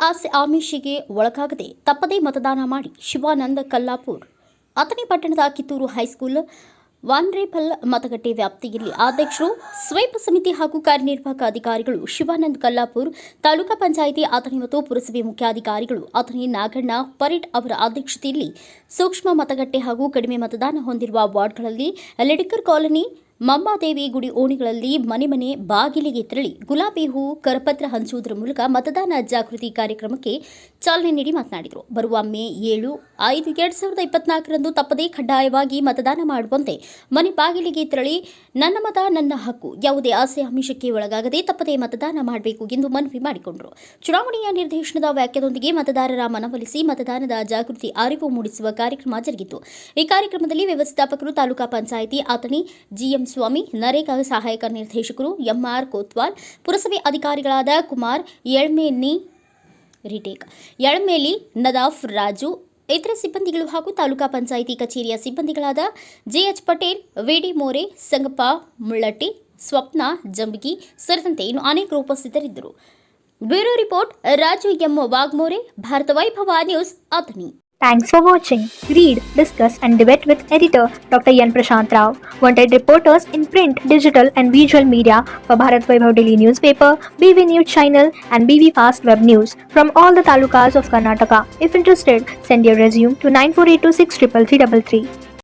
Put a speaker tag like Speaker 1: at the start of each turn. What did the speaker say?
Speaker 1: ಆಸೆ ಆಮಿಷಗೆ ಒಳಗಾಗದೆ ತಪ್ಪದೇ ಮತದಾನ ಮಾಡಿ. ಶಿವಾನಂದ ಕಲ್ಲಾಪುರ್. ಅಥಣಿ ಪಟ್ಟಣದ ಕಿತ್ತೂರು ಹೈಸ್ಕೂಲ್ ವಾನ್ರೇಪಲ್ ಮತಗಟ್ಟೆ ವ್ಯಾಪ್ತಿಯಲ್ಲಿ ಅಧ್ಯಕ್ಷರು, ಸ್ವೀಪ್ ಸಮಿತಿ ಹಾಗೂ ಕಾರ್ಯನಿರ್ವಾಹಕ ಅಧಿಕಾರಿಗಳು ಶಿವಾನಂದ ಕಲ್ಲಾಪುರ್, ತಾಲೂಕಾ ಪಂಚಾಯಿತಿ ಅಥಣಿ ಮತ್ತು ಪುರಸಭೆ ಮುಖ್ಯಾಧಿಕಾರಿಗಳು ಅಥಣಿ ನಾಗಣ್ಣ ಪರೇಡ್ ಅವರ ಅಧ್ಯಕ್ಷತೆಯಲ್ಲಿ ಸೂಕ್ಷ್ಮ ಮತಗಟ್ಟೆ ಹಾಗೂ ಕಡಿಮೆ ಮತದಾನ ಹೊಂದಿರುವ ವಾರ್ಡ್ಗಳಲ್ಲಿ ಲಿಡಿಕರ್ ಕಾಲೋನಿ, ಮಂಬಾದೇವಿ ಗುಡಿ ಓಣಿಗಳಲ್ಲಿ ಮನೆ ಮನೆ ಬಾಗಿಲಿಗೆ ತೆರಳಿ ಗುಲಾಬಿ ಹೂ ಕರಪತ್ರ ಹಂಚುವುದರ ಮೂಲಕ ಮತದಾನ ಜಾಗೃತಿ ಕಾರ್ಯಕ್ರಮಕ್ಕೆ ಚಾಲನೆ ನೀಡಿ ಮಾತನಾಡಿದರು. ಬರುವ ಮೇ 7, 5, 2024ರಂದು ತಪ್ಪದೇ ಕಡ್ಡಾಯವಾಗಿ ಮತದಾನ ಮಾಡುವಂತೆ ಮನೆ ಬಾಗಿಲಿಗೆ ತೆರಳಿ ನನ್ನ ಮತ ನನ್ನ ಹಕ್ಕು, ಯಾವುದೇ ಆಸೆ ಆಮಿಷಕ್ಕೆ ಒಳಗಾಗದೆ ತಪ್ಪದೇ ಮತದಾನ ಮಾಡಬೇಕು ಎಂದು ಮನವಿ ಮಾಡಿಕೊಂಡರು. ಚುನಾವಣೆಯ ನಿರ್ದೇಶನದ ವಾಕ್ಯದೊಂದಿಗೆ ಮತದಾರರ ಮನವೊಲಿಸಿ ಮತದಾನದ ಜಾಗೃತಿ ಅರಿವು ಮೂಡಿಸುವ ಕಾರ್ಯಕ್ರಮ ಜರುಗಿತು. ಈ ಕಾರ್ಯಕ್ರಮದಲ್ಲಿ ವ್ಯವಸ್ಥಾಪಕರು, ತಾಲೂಕಾ ಪಂಚಾಯಿತಿ ಅಥಣಿ ಜಿಎಂ ಸ್ವಾಮಿ, ನರೇಗಾ ಸಹಾಯಕ ನಿರ್ದೇಶಕರು ಎಂಆರ್ ಕೋತ್ವಾಲ್, ಪುರಸಭೆ ಅಧಿಕಾರಿಗಳಾದ ಕುಮಾರ್ ಯಳಮೇಲಿ, ನದಾಫ್ ರಾಜು, ಇತರ ಸಿಬ್ಬಂದಿಗಳು ಹಾಗೂ ತಾಲೂಕಾ ಪಂಚಾಯಿತಿ ಕಚೇರಿಯ ಸಿಬ್ಬಂದಿಗಳಾದ ಜೆಎಚ್ ಪಟೇಲ್, ವಿಡಿ ಮೋರೆ, ಸಂಗಪ್ಪ ಮುಳ್ಳಟ್ಟಿ, ಸ್ವಪ್ನ ಜಂಬಗಿ ಸೇರಿದಂತೆ ಇನ್ನು ಅನೇಕರು ಉಪಸ್ಥಿತರಿದ್ದರು. Bureau report Raju M Wagmore, Bharat Vaibhav news, Athani.
Speaker 2: Thanks for watching. Read, discuss and debate with editor Dr. Yan Prashant Rao. Wanted reporters in print, digital and visual media for Bharat Vaibhav Daily Newspaper, BV News Channel and BV Fast Web News from all the talukas of Karnataka. If interested, send your resume to 9482633333.